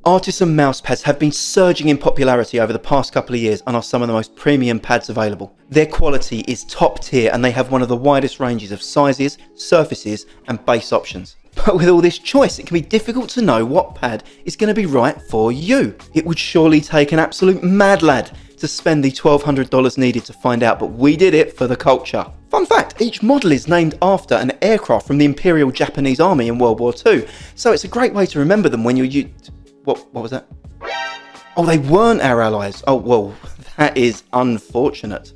Artisan Mousepads have been surging in popularity over the past couple of years and are some of the most premium pads available. Their quality is top tier and they have one of the widest ranges of sizes, surfaces and base options. But with all this choice, it can be difficult to know what pad is going to be right for you. It would surely take an absolute mad lad to spend the $1,200 needed to find out, but we did it for the culture. Fun fact, each model is named after an aircraft from the Imperial Japanese Army in World War II, so it's a great way to remember them when you What was that? Oh, they weren't our allies. Oh, well, that is unfortunate.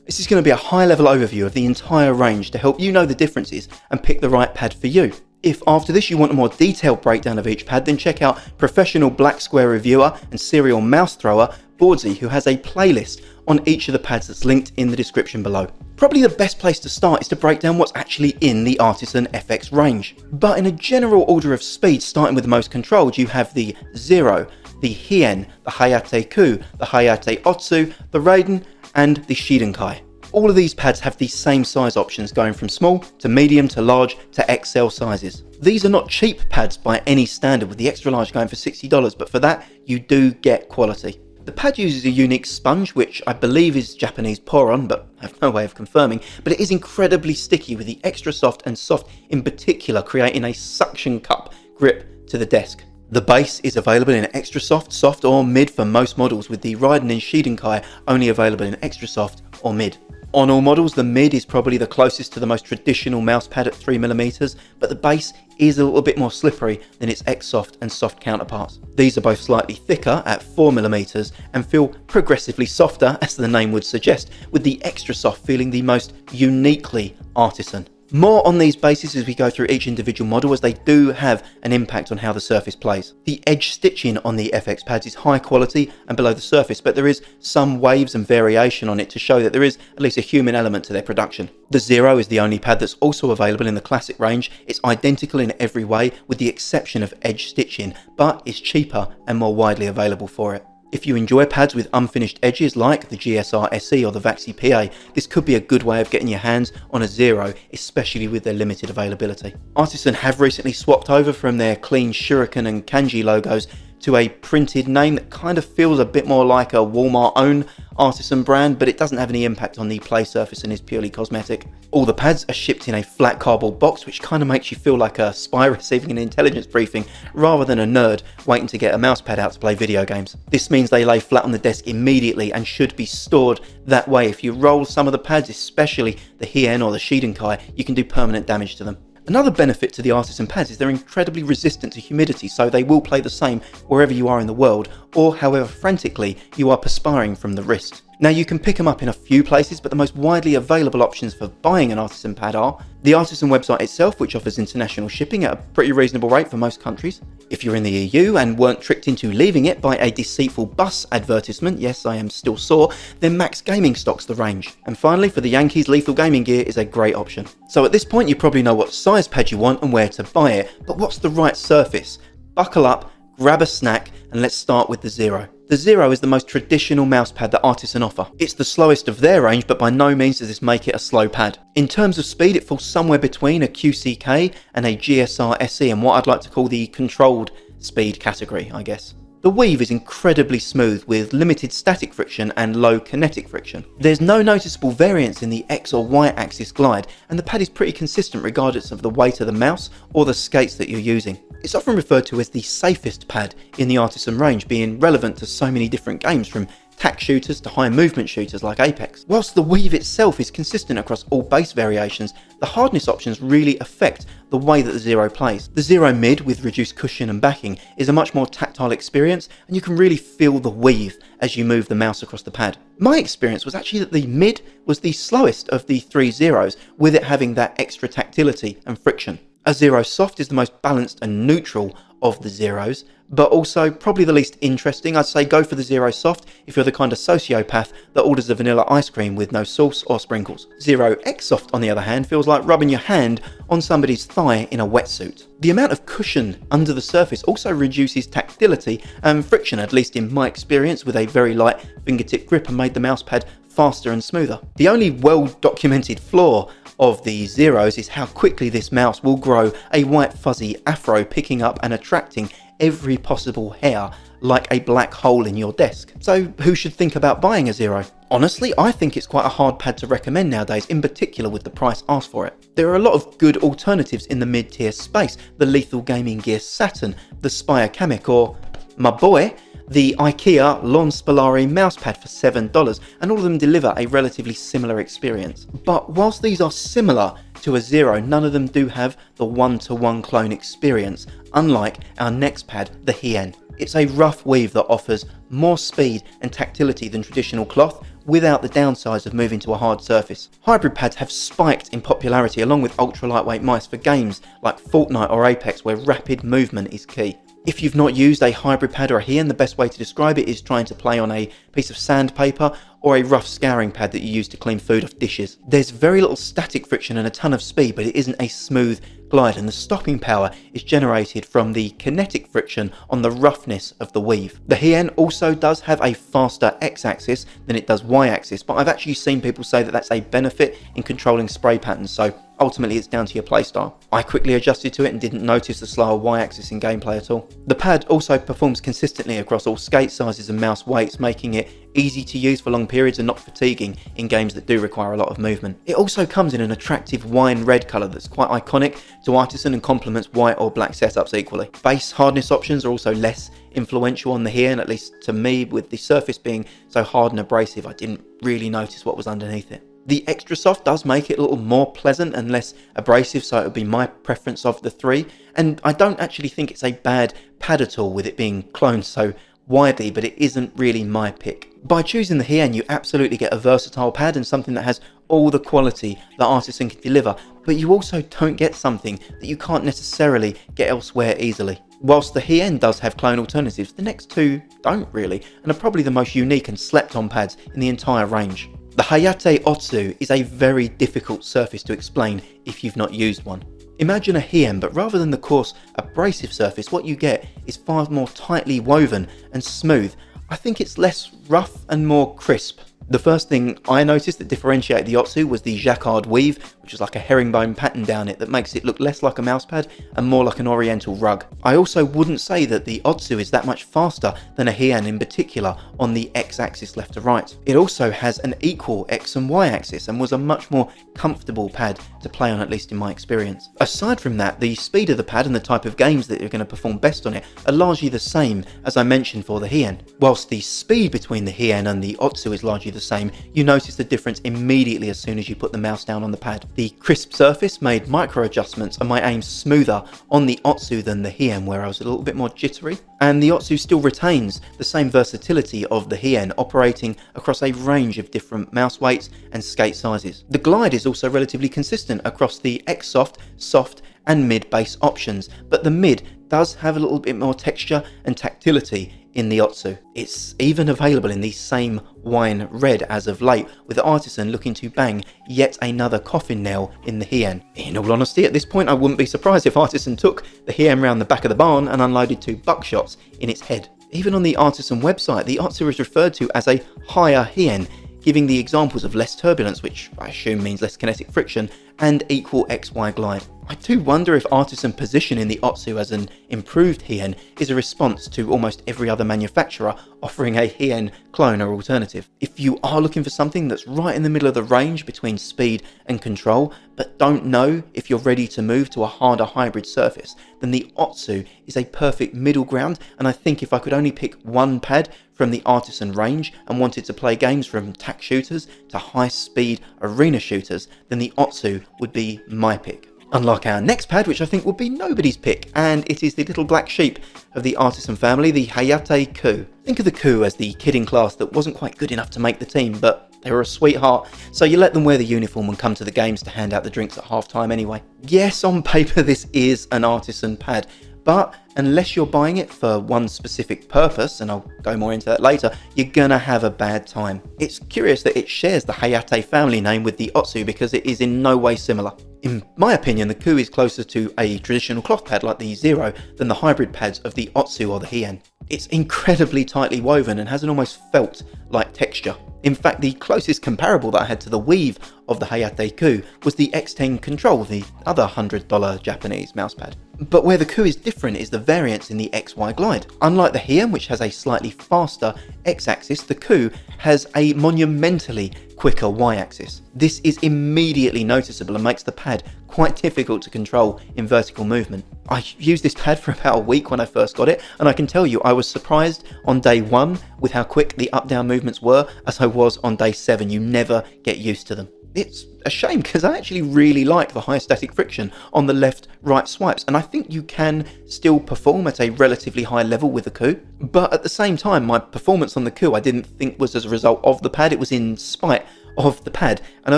This is going to be a high-level overview of the entire range to help you know the differences and pick the right pad for you. If after this you want a more detailed breakdown of each pad, then check out professional black square reviewer and serial mouse thrower Boardsy, who has a playlist on each of the pads that's linked in the description below. Probably the best place to start is to break down what's actually in the Artisan FX range. But in a general order of speed, starting with the most controlled, you have the Zero, the Hien, the Hayate-Kou, the Hayate-Otsu, the Raiden and the Shidenkai. All of these pads have the same size options, going from small to medium to large to XL sizes. These are not cheap pads by any standard, with the extra large going for $60, but for that you do get quality. The pad uses a unique sponge, which I believe is Japanese pour-on, but I have no way of confirming, but it is incredibly sticky, with the extra soft and soft in particular creating a suction cup grip to the desk. The base is available in extra soft, soft or mid for most models, with the Raiden and Shidenkai only available in extra soft or mid. On all models, the mid is probably the closest to the most traditional mouse pad at 3mm, but the base is a little bit more slippery than its X-Soft and soft counterparts. These are both slightly thicker at 4mm and feel progressively softer, as the name would suggest, with the extra soft feeling the most uniquely Artisan. More on these bases as we go through each individual model, as they do have an impact on how the surface plays. The edge stitching on the FX pads is high quality and below the surface, but there is some waves and variation on it to show that there is at least a human element to their production. The Zero is the only pad that's also available in the classic range. It's identical in every way with the exception of edge stitching, but is cheaper and more widely available for it. If you enjoy pads with unfinished edges like the GSR SE or the Vaxi PA, this could be a good way of getting your hands on a Zero, especially with their limited availability. Artisan have recently swapped over from their clean Shuriken and Kanji logos to a printed name that kind of feels a bit more like a Walmart own Artisan brand, but it doesn't have any impact on the play surface and is purely cosmetic. All the pads are shipped in a flat cardboard box, which kind of makes you feel like a spy receiving an intelligence briefing rather than a nerd waiting to get a mouse pad out to play video games. This means they lay flat on the desk immediately and should be stored that way. If you roll some of the pads, especially the Hien or the Shidenkai, you can do permanent damage to them. Another benefit to the Artisan pads is they're incredibly resistant to humidity, so they will play the same wherever you are in the world, or however frantically you are perspiring from the wrist. Now, you can pick them up in a few places, but the most widely available options for buying an Artisan pad are the Artisan website itself, which offers international shipping at a pretty reasonable rate for most countries. If you're in the EU and weren't tricked into leaving it by a deceitful bus advertisement, yes, I am still sore, then Max Gaming stocks the range. And finally, for the Yankees, Lethal Gaming Gear is a great option. So at this point, you probably know what size pad you want and where to buy it, but what's the right surface? Buckle up, grab a snack, and let's start with the Zero. The Zero is the most traditional mousepad that Artisan offer. It's the slowest of their range, but by no means does this make it a slow pad. In terms of speed, it falls somewhere between a QCK and a GSR SE, and what I'd like to call the controlled speed category, I guess. The weave is incredibly smooth with limited static friction and low kinetic friction. There's no noticeable variance in the X or Y axis glide, and the pad is pretty consistent regardless of the weight of the mouse or the skates that you're using. It's often referred to as the safest pad in the Artisan range, being relevant to so many different games, from tack shooters to high movement shooters like Apex. Whilst the weave itself is consistent across all base variations, the hardness options really affect the way that the Zero plays. The Zero Mid, with reduced cushion and backing, is a much more tactile experience, and you can really feel the weave as you move the mouse across the pad. My experience was actually that the Mid was the slowest of the three Zeros, with it having that extra tactility and friction. A Zero Soft is the most balanced and neutral of the Zeros, but also probably the least interesting. I'd say go for the Zero Soft if you're the kind of sociopath that orders a vanilla ice cream with no sauce or sprinkles. Zero X Soft, on the other hand, feels like rubbing your hand on somebody's thigh in a wetsuit. The amount of cushion under the surface also reduces tactility and friction, at least in my experience, with a very light fingertip grip, and made the mousepad faster and smoother. The only well-documented flaw of the Zeros is how quickly this mouse will grow a white fuzzy afro, picking up and attracting every possible hair like a black hole in your desk. So who should think about buying a Zero? Honestly, I think it's quite a hard pad to recommend nowadays, in particular with the price asked for it. There are a lot of good alternatives in the mid-tier space: the Lethal Gaming Gear Saturn, the Spire Kamek, or my boy, the IKEA Lon Spolari mousepad for $7, and all of them deliver a relatively similar experience. But whilst these are similar to a Zero, none of them do have the one-to-one clone experience, unlike our next pad, the Hien. It's a rough weave that offers more speed and tactility than traditional cloth, without the downsides of moving to a hard surface. Hybrid pads have spiked in popularity along with ultra lightweight mice for games like Fortnite or Apex, where rapid movement is key. If you've not used a hybrid pad or a Hien, the best way to describe it is trying to play on a piece of sandpaper or a rough scouring pad that you use to clean food off dishes. There's very little static friction and a ton of speed, but it isn't a smooth glide, and the stopping power is generated from the kinetic friction on the roughness of the weave. The Hien also does have a faster x-axis than it does y-axis, but I've actually seen people say that that's a benefit in controlling spray patterns, so ultimately it's down to your playstyle. I quickly adjusted to it and didn't notice the slower y-axis in gameplay at all. The pad also performs consistently across all skate sizes and mouse weights, making it easy to use for long periods and not fatiguing in games that do require a lot of movement. It also comes in an attractive wine red colour that's quite iconic to Artisan and complements white or black setups equally. Base hardness options are also less influential on the Hien, at least to me, with the surface being so hard and abrasive I didn't really notice what was underneath it. The extra soft does make it a little more pleasant and less abrasive, so it would be my preference of the three, and I don't actually think it's a bad pad at all with it being cloned so widely, but it isn't really my pick. By choosing the Hien, you absolutely get a versatile pad and something that has all the quality that Artisan can deliver, but you also don't get something that you can't necessarily get elsewhere easily. Whilst the Hien does have clone alternatives, the next two don't really, and are probably the most unique and slept on pads in the entire range. The Hayate-Otsu is a very difficult surface to explain if you've not used one. Imagine a Hien, but rather than the coarse, abrasive surface, what you get is far more tightly woven and smooth. I think it's less rough and more crisp. The first thing I noticed that differentiated the Otsu was the jacquard weave, which is like a herringbone pattern down it that makes it look less like a mousepad and more like an oriental rug. I also wouldn't say that the Otsu is that much faster than a Hien, in particular on the x-axis left to right. It also has an equal x and y axis and was a much more comfortable pad to play on, at least in my experience. Aside from that, the speed of the pad and the type of games that are going to perform best on it are largely the same as I mentioned for the Hien. Whilst the speed between the Hien and the Otsu is largely the same, you notice the difference immediately as soon as you put the mouse down on the pad. The crisp surface made micro adjustments and my aim smoother on the Otsu than the Hien, where I was a little bit more jittery, and the Otsu still retains the same versatility of the Hien, operating across a range of different mouse weights and skate sizes. The glide is also relatively consistent across the X-Soft, soft and mid base options, but the mid does have a little bit more texture and tactility in the Otsu. It's even available in the same wine red as of late, with Artisan looking to bang yet another coffin nail in the Hien. In all honesty, at this point I wouldn't be surprised if Artisan took the Hien round the back of the barn and unloaded 2 buckshots in its head. Even on the Artisan website, the Otsu is referred to as a higher Hien, giving the examples of less turbulence, which I assume means less kinetic friction, and equal XY glide. I do wonder if Artisan positioning the Otsu as an improved Hien is a response to almost every other manufacturer offering a Hien clone or alternative. If you are looking for something that's right in the middle of the range between speed and control, but don't know if you're ready to move to a harder hybrid surface, then the Otsu is a perfect middle ground, and I think if I could only pick one pad from the Artisan range and wanted to play games from tack shooters to high speed arena shooters, then the Otsu would be my pick. Unlike our next pad, which I think would be nobody's pick, and it is the little black sheep of the Artisan family, the Hayate-Kou. Think of the Kou as the kid in class that wasn't quite good enough to make the team, but they were a sweetheart, so you let them wear the uniform and come to the games to hand out the drinks at half time anyway. Yes, on paper this is an Artisan pad, but unless you're buying it for one specific purpose, and I'll go more into that later, you're gonna have a bad time. It's curious that it shares the Hayate family name with the Otsu because it is in no way similar. In my opinion, the Kou is closer to a traditional cloth pad like the Zero than the hybrid pads of the Otsu or the Hien. It's incredibly tightly woven and has an almost felt-like texture. In fact, the closest comparable that I had to the weave of the Hayate-Kou was the X10 Control, the other $100 Japanese mousepad. But where the Kou is different is the variance in the XY glide. Unlike the Hien, which has a slightly faster X-axis, the Kou has a monumentally quicker Y-axis. This is immediately noticeable and makes the pad quite difficult to control in vertical movement. I used this pad for about a week when I first got it, and I can tell you I was surprised on day 1 with how quick the up-down movements were as I was on day 7. You never get used to them. It's a shame because I actually really like the high static friction on the left-right swipes, and I think you can still perform at a relatively high level with the Kou. But at the same time, my performance on the Kou I didn't think was as a result of the pad, it was in spite of the pad, and I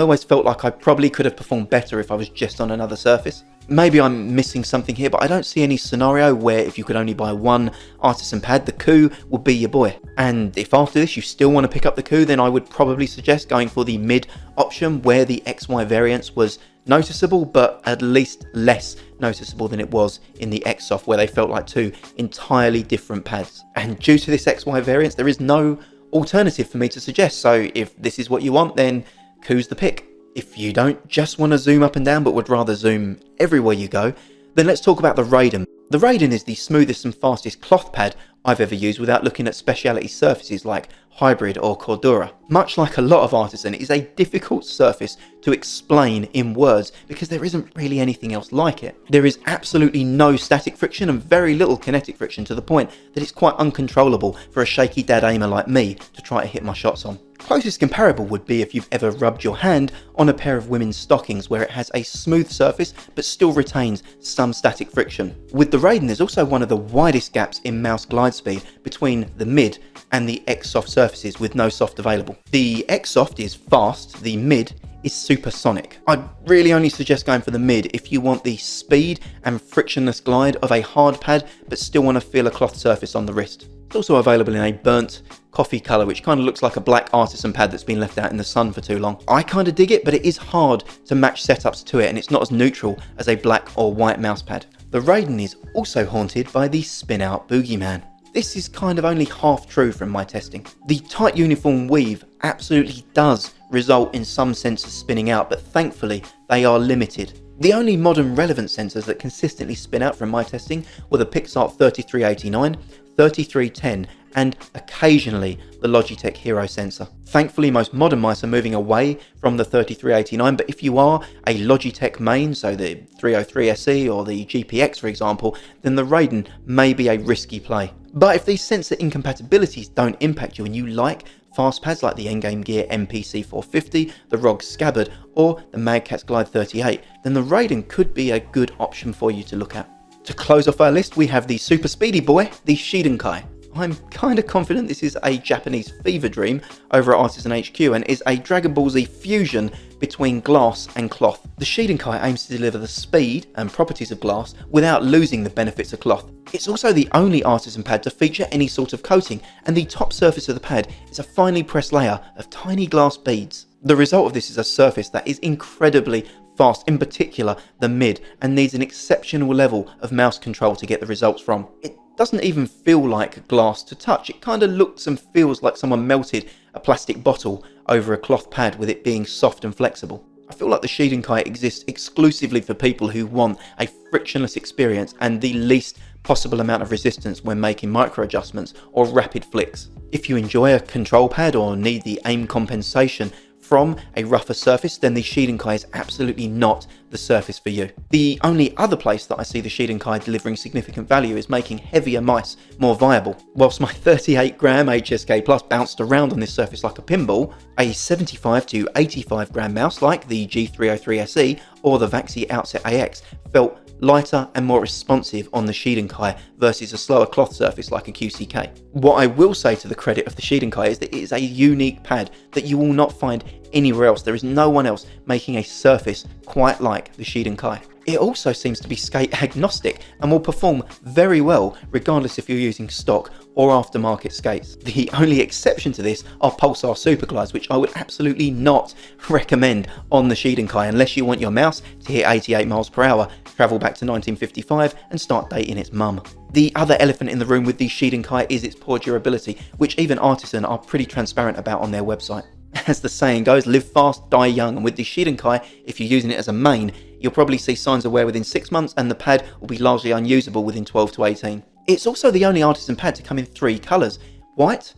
always felt like I probably could have performed better if I was just on another surface. Maybe I'm missing something here, but I don't see any scenario where if you could only buy one artisan pad, the Kou would be your boy. And if after this you still want to pick up the Kou, then I would probably suggest going for the mid option where the XY variance was noticeable, but at least less noticeable than it was in the X-Soft, where they felt like two entirely different pads. And due to this XY variance, there is no alternative for me to suggest, so if this is what you want, then Kou's the pick. If you don't just want to zoom up and down but would rather zoom everywhere you go, then let's talk about the Raiden. The Raiden is the smoothest and fastest cloth pad I've ever used without looking at speciality surfaces like hybrid or cordura. Much like a lot of Artisan, it is a difficult surface to explain in words because there isn't really anything else like it. There is absolutely no static friction and very little kinetic friction, to the point that it's quite uncontrollable for a shaky dad aimer like me to try to hit my shots on. Closest comparable would be if you've ever rubbed your hand on a pair of women's stockings where it has a smooth surface but still retains some static friction. With the Raiden, there's also one of the widest gaps in mouse glide speed between the mid and the X-Soft surfaces with no soft available. The X-Soft is fast, the mid is supersonic. I'd really only suggest going for the mid if you want the speed and frictionless glide of a hard pad but still want to feel a cloth surface on the wrist. It's also available in a burnt coffee colour, which kind of looks like a black artisan pad that's been left out in the sun for too long. I kind of dig it, but it is hard to match setups to it, and it's not as neutral as a black or white mouse pad. The Raiden is also haunted by the spin-out boogeyman. This is kind of only half true from my testing. The tight uniform weave absolutely does result in some sensors spinning out, but thankfully they are limited. The only modern relevant sensors that consistently spin out from my testing were the PixArt 3389, 3310 and occasionally the Logitech Hero sensor. Thankfully, most modern mice are moving away from the 3389, but if you are a Logitech main, so the 303 SE or the GPX for example, then the Raiden may be a risky play. But if these sensor incompatibilities don't impact you and you like fast pads like the Endgame Gear MPC 450, the ROG Scabbard or the Magcats Glide 38, then the Raiden could be a good option for you to look at. To close off our list, we have the super speedy boy, the Shidenkai. I'm kind of confident this is a Japanese fever dream over at Artisan HQ and is a Dragon Ball Z fusion between glass and cloth. The Shidenkai aims to deliver the speed and properties of glass without losing the benefits of cloth. It's also the only artisan pad to feature any sort of coating, and the top surface of the pad is a finely pressed layer of tiny glass beads. The result of this is a surface that is incredibly fast, in particular the mid, and needs an exceptional level of mouse control to get the results from. It doesn't even feel like glass to touch. It kind of looks and feels like someone melted a plastic bottle over a cloth pad with it being soft and flexible. I feel like the Shidenkai exists exclusively for people who want a frictionless experience and the least possible amount of resistance when making micro adjustments or rapid flicks. If you enjoy a control pad or need the aim compensation from a rougher surface, then the Shidenkai is absolutely not the surface for you. The only other place that I see the Shidenkai delivering significant value is making heavier mice more viable. Whilst my 38 gram HSK Plus bounced around on this surface like a pinball, a 75 to 85 gram mouse like the G303 SE or the Vaxi Outset AX felt lighter and more responsive on the Shidenkai versus a slower cloth surface like a QCK. What I will say to the credit of the Shidenkai is that it is a unique pad that you will not find anywhere else. There is no one else making a surface quite like the Shidenkai. It also seems to be skate agnostic and will perform very well regardless if you're using stock or aftermarket skates. The only exception to this are Pulsar Superglides, which I would absolutely not recommend on the Shidenkai unless you want your mouse to hit 88 miles per hour, travel back to 1955 and start dating its mum. The other elephant in the room with the Shidenkai is its poor durability, which even Artisan are pretty transparent about on their website. As the saying goes, live fast, die young, and with the Shidenkai, if you're using it as a main, you'll probably see signs of wear within 6 months and the pad will be largely unusable within 12 to 18. It's also the only Artisan pad to come in 3 colours: white,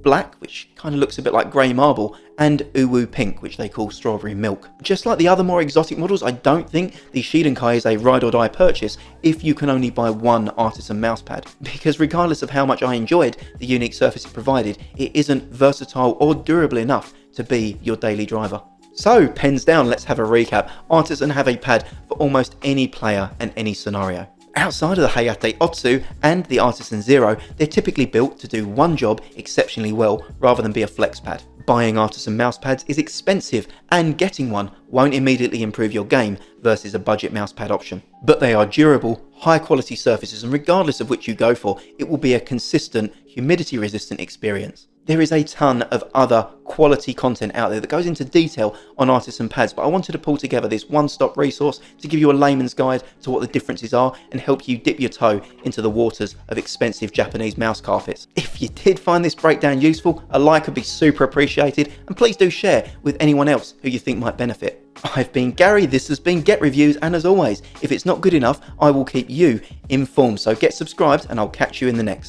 black, which kind of looks a bit like grey marble, and uwu pink, which they call strawberry milk. Just like the other more exotic models, I don't think the Shidenkai is a ride or die purchase if you can only buy one Artisan Mousepad, because regardless of how much I enjoyed the unique surface it provided, it isn't versatile or durable enough to be your daily driver. So, pens down, let's have a recap. Artisan have a pad for almost any player and any scenario. Outside of the Hayate-Otsu and the Artisan Zero, they're typically built to do one job exceptionally well rather than be a flex pad. Buying Artisan Mousepads is expensive, and getting one won't immediately improve your game versus a budget mousepad option. But they are durable, high quality surfaces, and regardless of which you go for, it will be a consistent, humidity resistant experience. There is a ton of other quality content out there that goes into detail on Artisan pads, but I wanted to pull together this one-stop resource to give you a layman's guide to what the differences are and help you dip your toe into the waters of expensive Japanese mouse carpets. If you did find this breakdown useful, a like would be super appreciated, and please do share with anyone else who you think might benefit. I've been Gary, this has been Get Reviews, and as always, if it's not good enough, I will keep you informed. So get subscribed and I'll catch you in the next.